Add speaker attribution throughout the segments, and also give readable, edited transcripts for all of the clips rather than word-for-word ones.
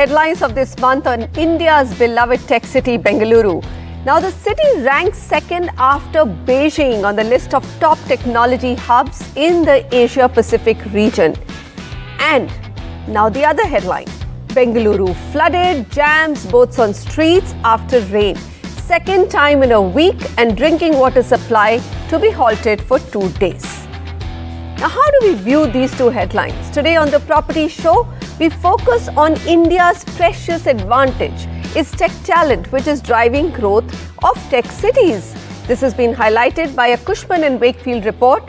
Speaker 1: headlines of this month on India's beloved tech city, Bengaluru. Now, the city ranks second after Beijing on the list of top technology hubs in the Asia-Pacific region. And now the other headline, Bengaluru flooded, jams boats on streets after rain. Second time in a week and drinking water supply to be halted for 2 days. Now, how do we view these two headlines? Today on the Property Show, we focus on India's precious advantage, its tech talent, which is driving growth of tech cities. This has been highlighted by a Cushman Wakefield report.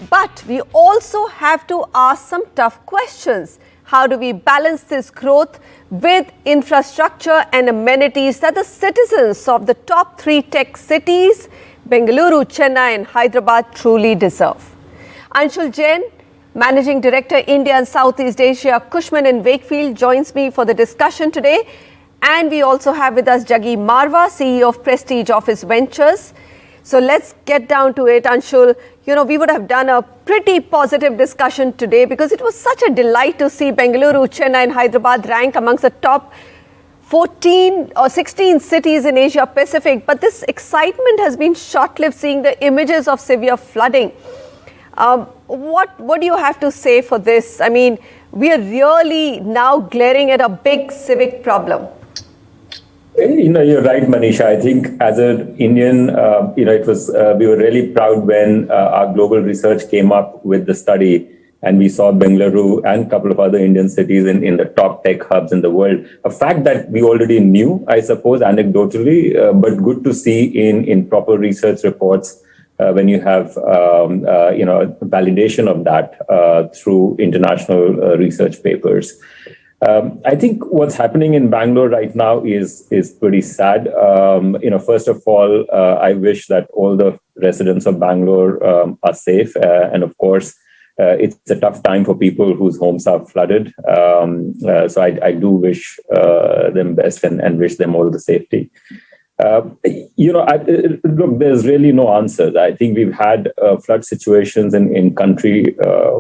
Speaker 1: But we also have to ask some tough questions. How do we balance this growth with infrastructure and amenities that the citizens of the top 3 tech cities, Bengaluru, Chennai and Hyderabad, truly deserve? Anshul Jain, Managing Director, India and Southeast Asia, Cushman Wakefield, joins me for the discussion today. And we also have with us Juggy Marwaha, CEO of Prestige Office Ventures. So let's get down to it, Anshul. We would have done a pretty positive discussion today because it was such a delight to see Bengaluru, Chennai and Hyderabad rank amongst the top 14 or 16 cities in Asia Pacific. But this excitement has been short-lived, seeing the images of severe flooding. What do you have to say for this? I mean, we are really now glaring at a big civic problem.
Speaker 2: You're right, Manisha. I think as an Indian, it was we were really proud when our global research came up with the study and we saw Bengaluru and a couple of other Indian cities in the top tech hubs in the world. A fact that we already knew, I suppose, anecdotally, but good to see in proper research reports when you have, validation of that through international research papers. I think what's happening in Bangalore right now is pretty sad. First of all, I wish that all the residents of Bangalore are safe. And of course, it's a tough time for people whose homes are flooded. So I do wish them best and wish them all the safety. Look, there's really no answers. I think we've had flood situations in country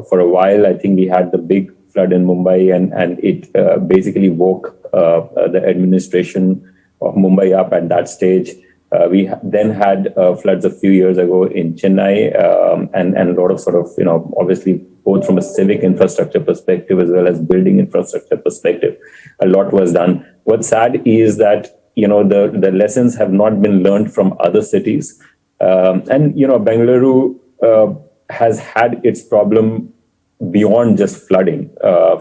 Speaker 2: for a while. I think we had the big flood in Mumbai and it basically woke the administration of Mumbai up at that stage. We then had floods a few years ago in Chennai and a lot of obviously both from a civic infrastructure perspective as well as building infrastructure perspective, a lot was done. What's sad is that the lessons have not been learned from other cities. Bengaluru has had its problem beyond just flooding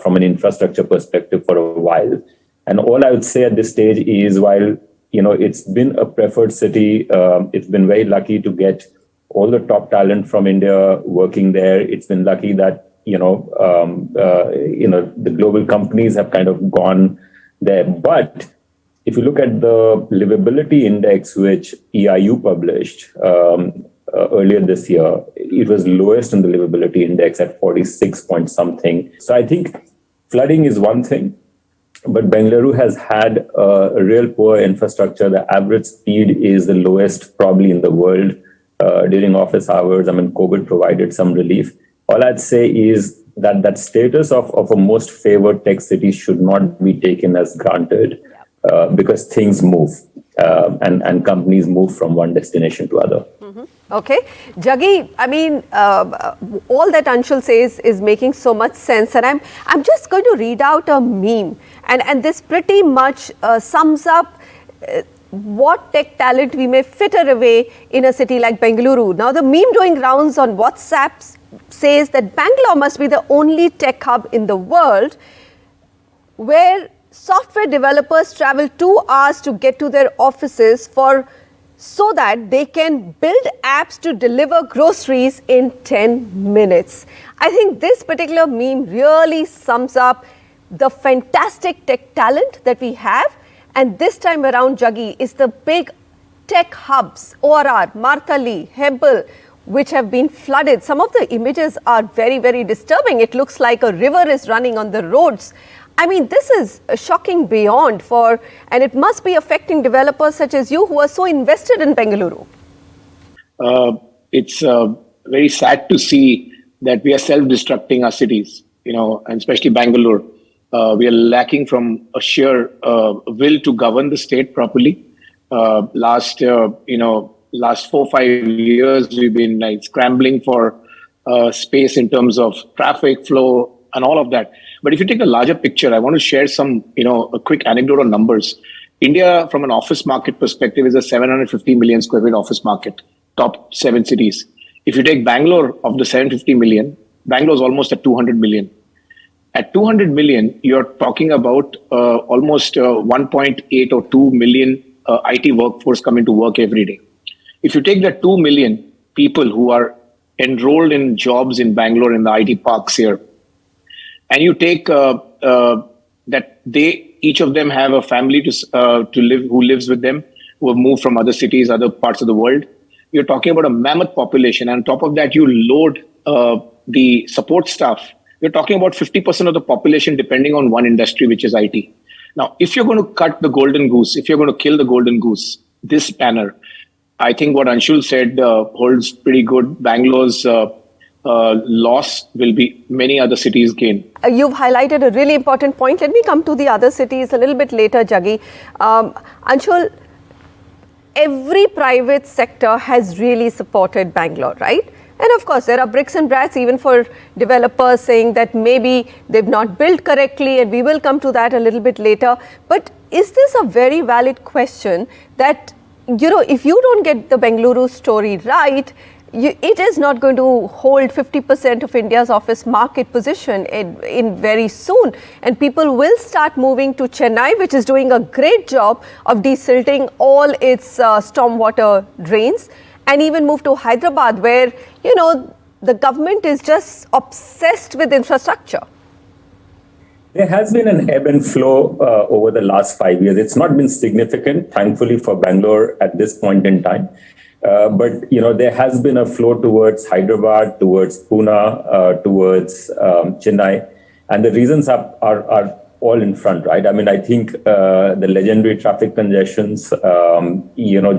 Speaker 2: from an infrastructure perspective for a while. And all I would say at this stage is while, it's been a preferred city, it's been very lucky to get all the top talent from India working there. It's been lucky that, the global companies have kind of gone there. But if you look at the livability index, which EIU published earlier this year, it was lowest in the livability index at 46 point something. So I think flooding is one thing, but Bengaluru has had a real poor infrastructure. The average speed is the lowest probably in the world during office hours. I mean, COVID provided some relief. All I'd say is that status of a most favored tech city should not be taken as granted. Because things move and companies move from one destination to other.
Speaker 1: Mm-hmm. Okay. Juggy, I mean, all that Anshul says is making so much sense. And I'm just going to read out a meme. And this pretty much sums up what tech talent we may fritter away in a city like Bengaluru. Now, the meme doing rounds on WhatsApp says that Bangalore must be the only tech hub in the world where software developers travel 2 hours to get to their offices so that they can build apps to deliver groceries in 10 minutes. I think this particular meme really sums up the fantastic tech talent that we have. And this time around, Juggy, is the big tech hubs, ORR, Martali, Hebel, which have been flooded. Some of the images are very, very disturbing. It looks like a river is running on the roads. I mean, this is shocking beyond and it must be affecting developers such as you who are so invested in Bengaluru.
Speaker 3: It's very sad to see that we are self-destructing our cities, and especially Bangalore. We are lacking from a sheer will to govern the state properly. Last 4-5 years, we've been like scrambling for space in terms of traffic flow and all of that. But if you take a larger picture, I want to share some, a quick anecdotal numbers. India, from an office market perspective, is a 750 million square feet office market, top 7 cities. If you take Bangalore, of the 750 million, Bangalore is almost at 200 million. At 200 million, you're talking about almost 1.8 or 2 million IT workforce coming to work every day. If you take the 2 million people who are enrolled in jobs in Bangalore in the IT parks here, and you take that each of them have a family to live, who lives with them, who have moved from other cities, other parts of the world, you're talking about a mammoth population. And on top of that, you load the support staff. You're talking about 50% of the population depending on one industry, which is IT. Now, if you're going to cut the golden goose, if you're going to kill the golden goose, this manner, I think what Anshul said holds pretty good. Bangalore's loss will be many other cities' gain.
Speaker 1: You've highlighted a really important point. Let me come to the other cities a little bit later, Juggy. Anshul, every private sector has really supported Bangalore, right? And of course, there are bricks and brats even for developers saying that maybe they've not built correctly, and we will come to that a little bit later. But is this a very valid question that, if you don't get the Bengaluru story right, it is not going to hold 50% of India's office market position in very soon. And people will start moving to Chennai, which is doing a great job of desilting all its stormwater drains, and even move to Hyderabad, where, the government is just obsessed with infrastructure.
Speaker 2: There has been an ebb and flow over the last 5 years. It's not been significant, thankfully, for Bangalore at this point in time. But there has been a flow towards Hyderabad, towards Pune, towards Chennai, and the reasons are all in front, right? I mean, I think the legendary traffic congestions,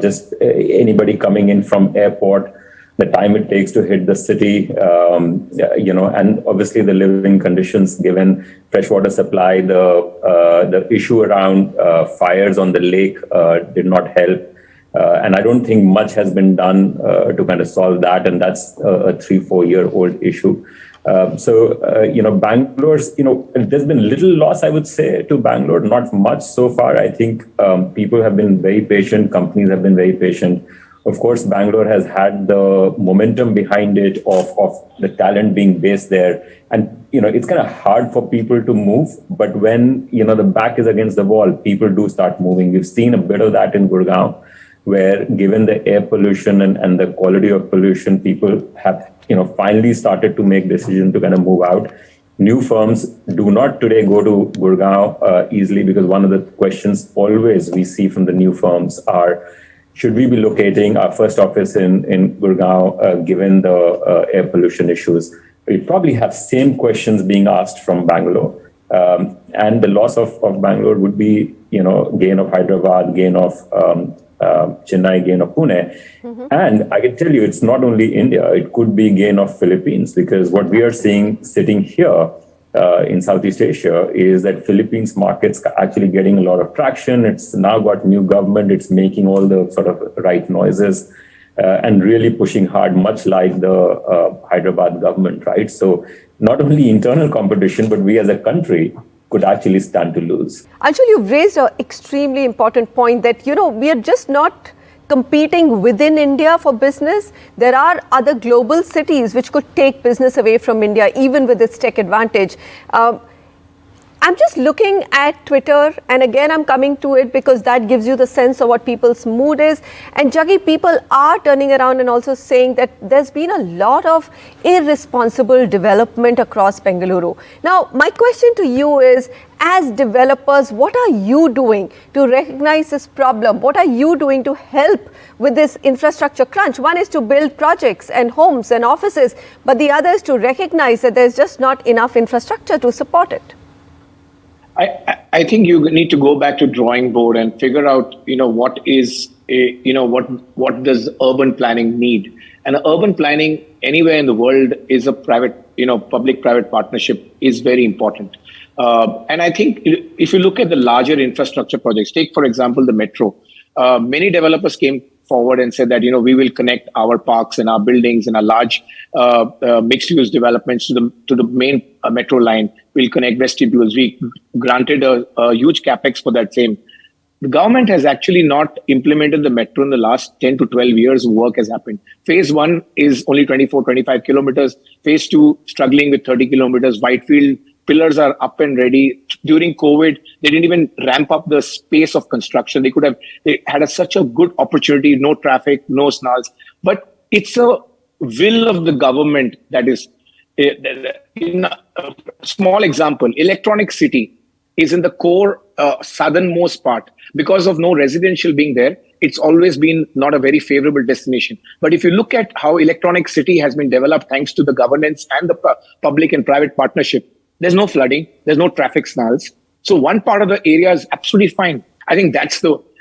Speaker 2: just anybody coming in from airport, the time it takes to hit the city, and obviously the living conditions given freshwater supply, the issue around fires on the lake did not help. And I don't think much has been done to kind of solve that. And that's a 3-4 year old issue. Bangalore's, there's been little loss, I would say, to Bangalore, not much so far. I think people have been very patient. Companies have been very patient. Of course, Bangalore has had the momentum behind it of the talent being based there. And, it's kind of hard for people to move. But when, the back is against the wall, people do start moving. We've seen a bit of that in Gurgaon, where given the air pollution and the quality of pollution, people have, finally started to make decisions to kind of move out. New firms do not today go to Gurgaon easily, because one of the questions always we see from the new firms are, should we be locating our first office in Gurgaon, given the air pollution issues? We probably have same questions being asked from Bangalore. And the loss of Bangalore would be, gain of Hyderabad, gain of Chennai, gain of Pune. Mm-hmm. And I can tell you, it's not only India, it could be gain of Philippines, because what we are seeing sitting here in Southeast Asia is that Philippines market's actually getting a lot of traction. It's now got new government. It's making all the sort of right noises and really pushing hard, much like the Hyderabad government, right? So not only internal competition, but we as a country could actually stand to lose.
Speaker 1: Anshul, you've raised an extremely important point that, we are just not competing within India for business. There are other global cities which could take business away from India, even with its tech advantage. I'm just looking at Twitter, and again, I'm coming to it because that gives you the sense of what people's mood is. And Juggy, people are turning around and also saying that there's been a lot of irresponsible development across Bengaluru. Now, my question to you is, as developers, what are you doing to recognize this problem? What are you doing to help with this infrastructure crunch? One is to build projects and homes and offices, but the other is to recognize that there's just not enough infrastructure to support it.
Speaker 3: I think you need to go back to drawing board and figure out, what is, what does urban planning need? And urban planning anywhere in the world is a private public-private partnership is very important. And I think if you look at the larger infrastructure projects, take, for example, the metro, many developers came forward and said that, we will connect our parks and our buildings and our large mixed-use developments to the main metro line. We'll connect vestibules. We granted a huge capex for that same. The government has actually not implemented the metro in the last 10 to 12 years. Work has happened. Phase 1 is only 24, 25 kilometers. Phase 2, struggling with 30 kilometers. Whitefield pillars are up and ready. During COVID, they didn't even ramp up the pace of construction. They had such a good opportunity, no traffic, no snarls. But it's a will of the government that is, in a small example, Electronic City is in the core southernmost part. Because of no residential being there, it's always been not a very favorable destination. But if you look at how Electronic City has been developed thanks to the governance and the public and private partnership, there's no flooding, there's no traffic snarls. So one part of the area is absolutely fine. I think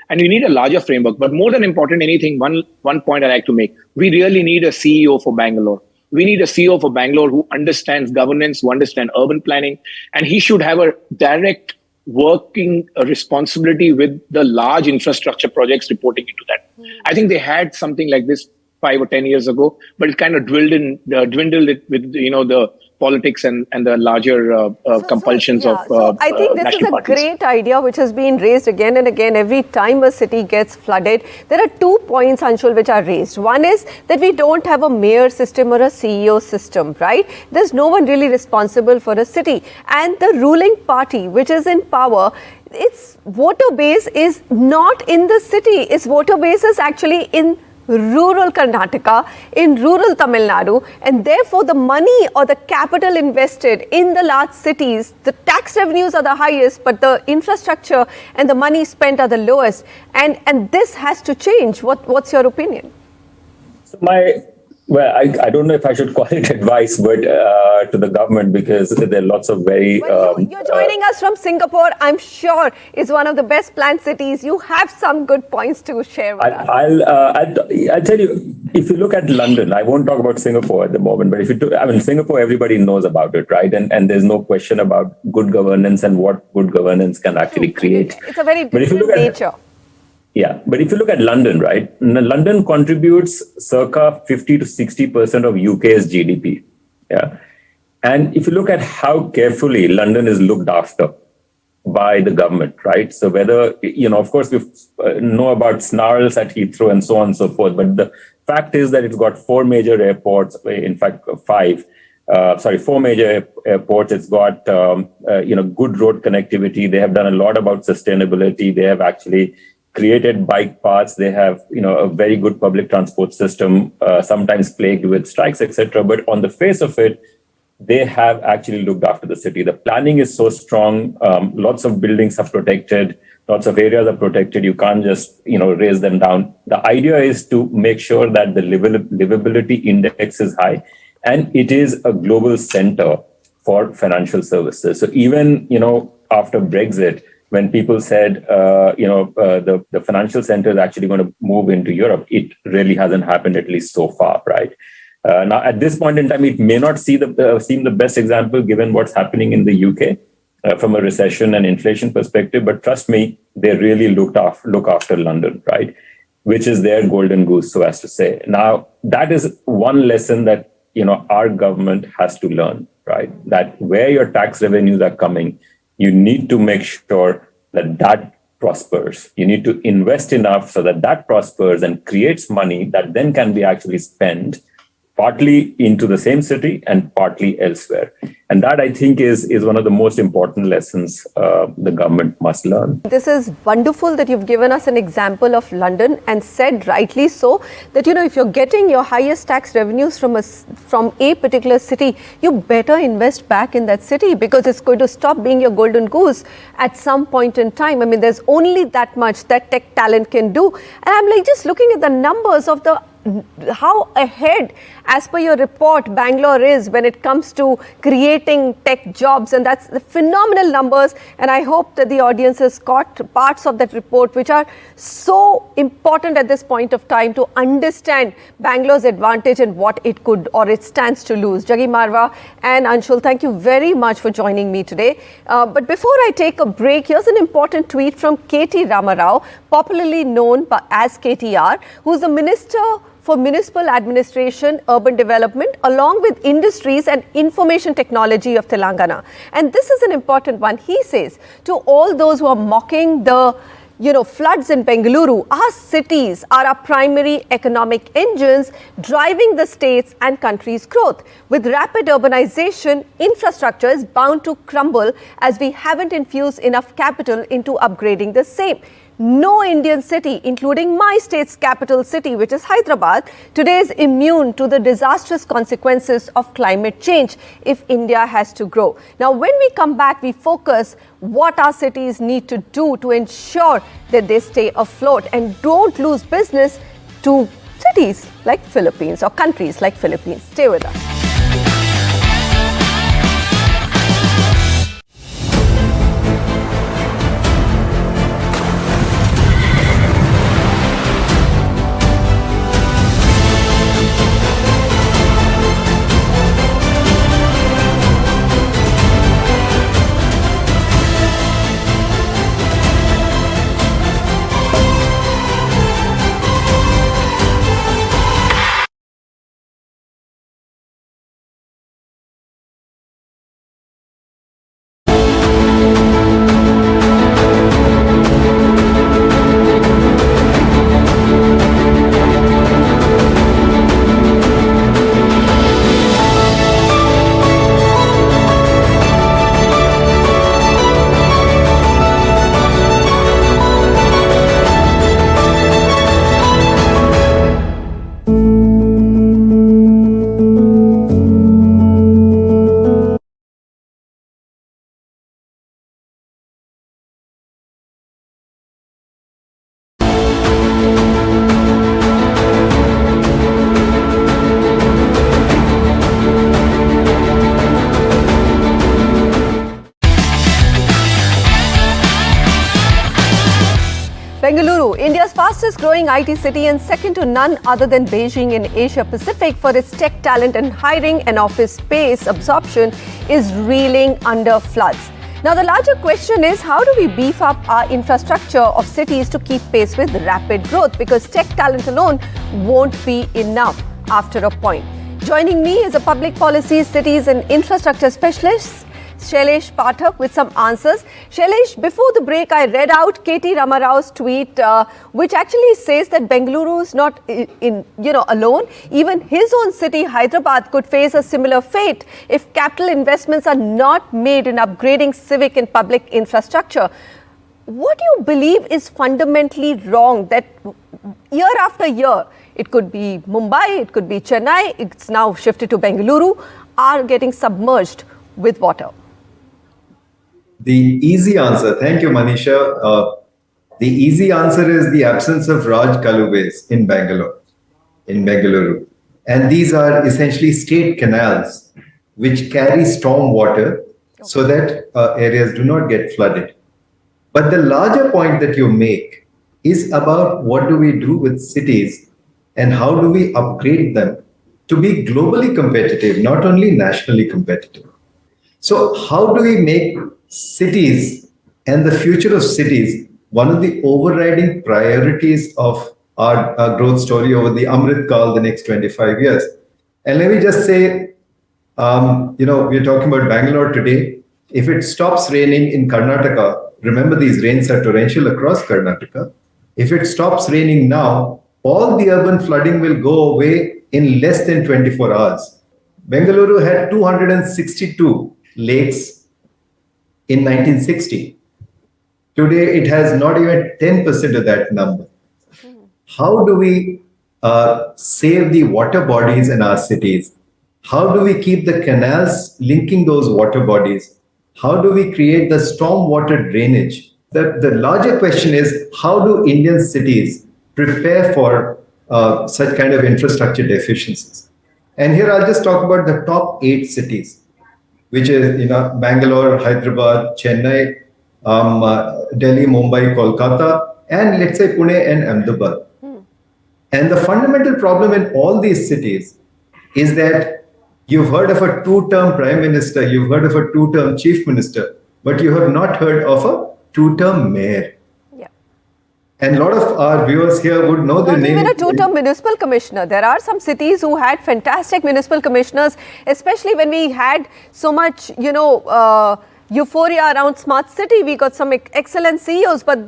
Speaker 3: and you need a larger framework. But more than important anything, one point I like to make, we really need a CEO for Bangalore. We need a CEO for Bangalore who understands governance, who understands urban planning, and he should have a direct working responsibility with the large infrastructure projects reporting into that. I think they had something like this 5 or 10 years ago, but it kind of dwindled it with the politics and the larger compulsions of
Speaker 1: I think this is a great idea which has been raised again and again every time a city gets flooded. There are 2 points, Anshul, which are raised. One is that we don't have a mayor system or a CEO system, right? There's no one really responsible for a city. And the ruling party, which is in power, its voter base is not in the city. Its voter base is actually in rural Karnataka, in rural Tamil Nadu, and therefore the money or the capital invested in the large cities, the tax revenues are the highest, but the infrastructure and the money spent are the lowest. And this has to change. What's your opinion?
Speaker 2: So I don't know if I should call it advice, but to the government, because there are lots of very...
Speaker 1: you're joining us from Singapore. I'm sure it's one of the best planned cities. You have some good points to share with us.
Speaker 2: I'll tell you, if you look at London, I won't talk about Singapore at the moment, but Singapore, everybody knows about it, right? And there's no question about good governance and what good governance can actually create.
Speaker 1: It's a very different nature.
Speaker 2: Yeah, but if you look at London, right, London contributes circa 50 to 60% of UK's GDP. Yeah. And if you look at how carefully London is looked after by the government, right? So whether, of course, we know about snarls at Heathrow and so on and so forth, but the fact is that it's got 4 major airports, in fact, 4 major airports. It's got, good road connectivity. They have done a lot about sustainability. They have actually created bike paths. They have, a very good public transport system, sometimes plagued with strikes, etc. But on the face of it, they have actually looked after the city. The planning is so strong. Lots of buildings are protected. Lots of areas are protected. You can't just, raise them down. The idea is to make sure that the livability index is high, and it is a global center for financial services. So even, after Brexit, when people said, the financial center is actually going to move into Europe, it really hasn't happened, at least so far, right? Now, at this point in time, it may not seem the best example given what's happening in the UK from a recession and inflation perspective. But trust me, they really look after London, right? Which is their golden goose, so as to say. Now, that is one lesson that, our government has to learn, right? That where your tax revenues are coming, you need to make sure that prospers. You need to invest enough so that prospers and creates money that then can be actually spent partly into the same city and partly elsewhere. And that, I think, is one of the most important lessons the government must learn.
Speaker 1: This is wonderful that you've given us an example of London and said rightly so that, if you're getting your highest tax revenues from a particular city, you better invest back in that city because it's going to stop being your golden goose at some point in time. I mean, there's only that much that tech talent can do. And I'm just looking at the numbers of the how ahead, as per your report, Bangalore is when it comes to creating tech jobs. And that's the phenomenal numbers. And I hope that the audience has got parts of that report, which are so important at this point of time to understand Bangalore's advantage and what it could or it stands to lose. Juggy Marwaha and Anshul, thank you very much for joining me today. But before I take a break, here's an important tweet from KT Ramarao, popularly known as KTR, who's the Minister for Municipal Administration, Urban Development, along with Industries and Information Technology of Telangana. And this is an important one. He says, to all those who are mocking the floods in Bengaluru, our cities are our primary economic engines driving the state's and country's growth. With rapid urbanization, infrastructure is bound to crumble as we haven't infused enough capital into upgrading the same. No Indian city, including my state's capital city, which is Hyderabad, today is immune to the disastrous consequences of climate change if India has to grow. Now, when we come back, we focus what our cities need to do to ensure that they stay afloat and don't lose business to cities like Philippines or countries like Philippines. Stay with us. Bengaluru, India's fastest growing IT city and second to none other than Beijing in Asia Pacific for its tech talent and hiring and office space absorption, is reeling under floods. Now, the larger question is, how do we beef up our infrastructure of cities to keep pace with rapid growth? Because tech talent alone won't be enough after a point. Joining me is a public policy, cities and infrastructure specialist, Shailesh Pathak, with some answers. Shailesh, before the break, I read out KT Ramarao's tweet, which actually says that Bengaluru is not alone. Even his own city, Hyderabad, could face a similar fate if capital investments are not made in upgrading civic and public infrastructure. What do you believe is fundamentally wrong that year after year, it could be Mumbai, it could be Chennai, it's now shifted to Bengaluru, are getting submerged with water?
Speaker 4: The easy answer, thank you, Manisha. The easy answer is the absence of Raj Kaluves in Bengaluru. And these are essentially state canals which carry storm water so that areas do not get flooded. But the larger point that you make is about what do we do with cities and how do we upgrade them to be globally competitive, not only nationally competitive. So how do we make cities and the future of cities one of the overriding priorities of our growth story over the Amrit Kal, the next 25 years? And let me just say, we're talking about Bangalore today. If it stops raining in Karnataka, remember these rains are torrential across Karnataka. If it stops raining now, all the urban flooding will go away in less than 24 hours. Bengaluru had 262 lakes in 1960. Today, it has not even 10% of that number. How do we save the water bodies in our cities? How do we keep the canals linking those water bodies? How do we create the storm water drainage? The larger question is, how do Indian cities prepare for such kind of infrastructure deficiencies. And here I'll just talk about the top 8 cities, which is Bangalore, Hyderabad, Chennai, Delhi, Mumbai, Kolkata, and let's say Pune and Ahmedabad. And the fundamental problem in all these cities is that you've heard of a 2-term prime minister, you've heard of a 2-term chief minister, but you have not heard of a 2-term mayor. And a lot of our viewers here would know the name.
Speaker 1: Even a 2-term municipal commissioner. There are some cities who had fantastic municipal commissioners, especially when we had so much, euphoria around smart city. We got some excellent CEOs, but,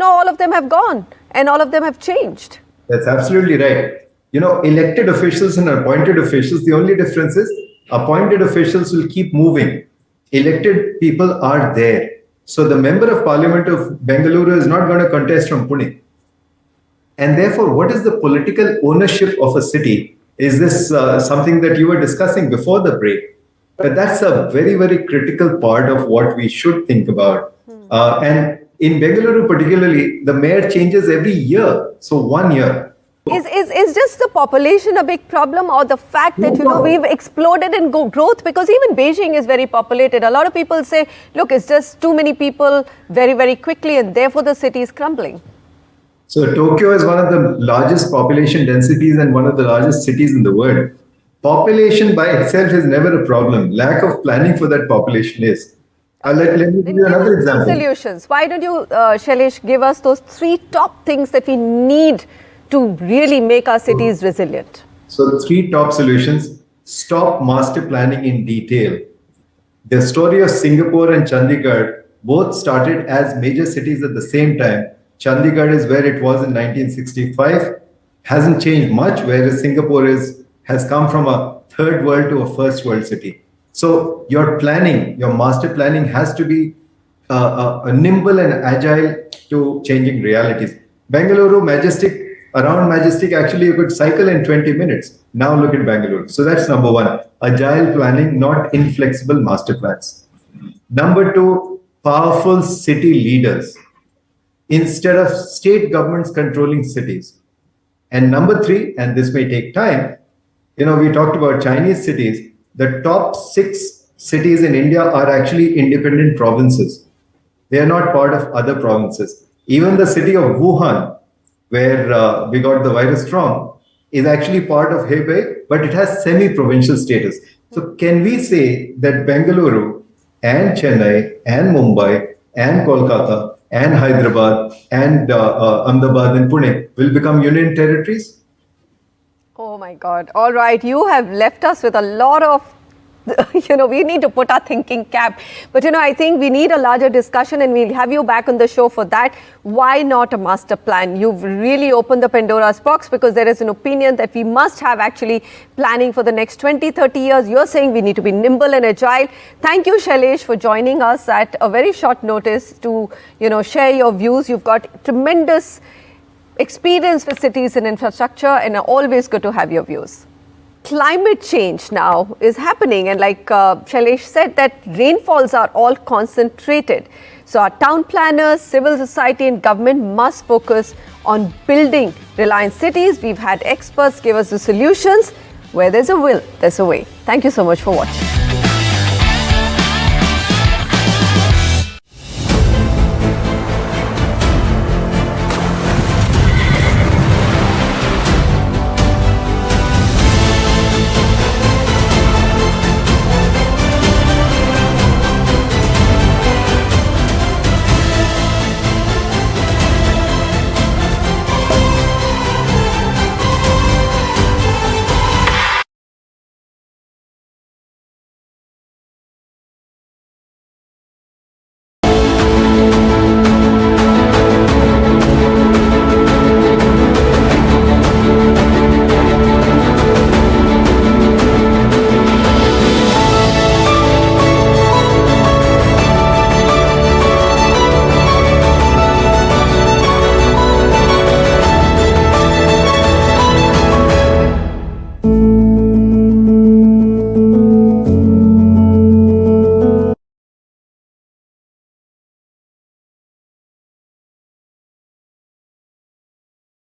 Speaker 1: all of them have gone and all of them have changed.
Speaker 4: That's absolutely right. Elected officials and appointed officials, the only difference is appointed officials will keep moving. Elected people are there. So the member of parliament of Bengaluru is not going to contest from Pune. And therefore, what is the political ownership of a city? Is this something that you were discussing before the break? But that's a very, very critical part of what we should think about. And in Bengaluru particularly, the mayor changes every year. So 1 year.
Speaker 1: Is just the population a big problem, or the fact that, we've exploded in growth? Because even Beijing is very populated. A lot of people say, look, it's just too many people very, very quickly, and therefore the city is crumbling.
Speaker 4: So Tokyo is one of the largest population densities and one of the largest cities in the world. Population by itself is never a problem. Lack of planning for that population is. Let me give you another example.
Speaker 1: Solutions. Why don't you, Shailesh, give us those 3 top things that we need to really make our cities resilient?
Speaker 4: So the 3 top solutions: stop master planning in detail. The story of Singapore and Chandigarh both started as major cities at the same time. Chandigarh is where it was in 1965, hasn't changed much, whereas Singapore has come from a third world to a first world city. So your planning, your master planning has to be nimble and agile to changing realities. Bengaluru, around Majestic, actually you could cycle in 20 minutes. Now look at Bengaluru. So that's number 1, agile planning, not inflexible master plans. Number 2, powerful city leaders instead of state governments controlling cities. And number 3, and this may take time, we talked about Chinese cities. The top 6 cities in India are actually independent provinces. They are not part of other provinces. Even the city of Wuhan, where we got the virus from, is actually part of Hebei, but it has semi-provincial status. So can we say that Bengaluru and Chennai and Mumbai and Kolkata and Hyderabad and Ahmedabad and Pune will become union territories?
Speaker 1: Oh my God. All right. You have left us with a lot of, we need to put our thinking cap. But, I think we need a larger discussion, and we'll have you back on the show for that. Why not a master plan? You've really opened the Pandora's box, because there is an opinion that we must have actually planning for the next 20, 30 years. You're saying we need to be nimble and agile. Thank you, Shailesh, for joining us at a very short notice to, share your views. You've got tremendous experience with cities and infrastructure, and always good to have your views. Climate change now is happening, and like Shailesh said, that rainfalls are all concentrated. So our town planners, civil society and government must focus on building reliant cities. We've had experts give us the solutions. Where there's a will, there's a way. Thank you so much for watching.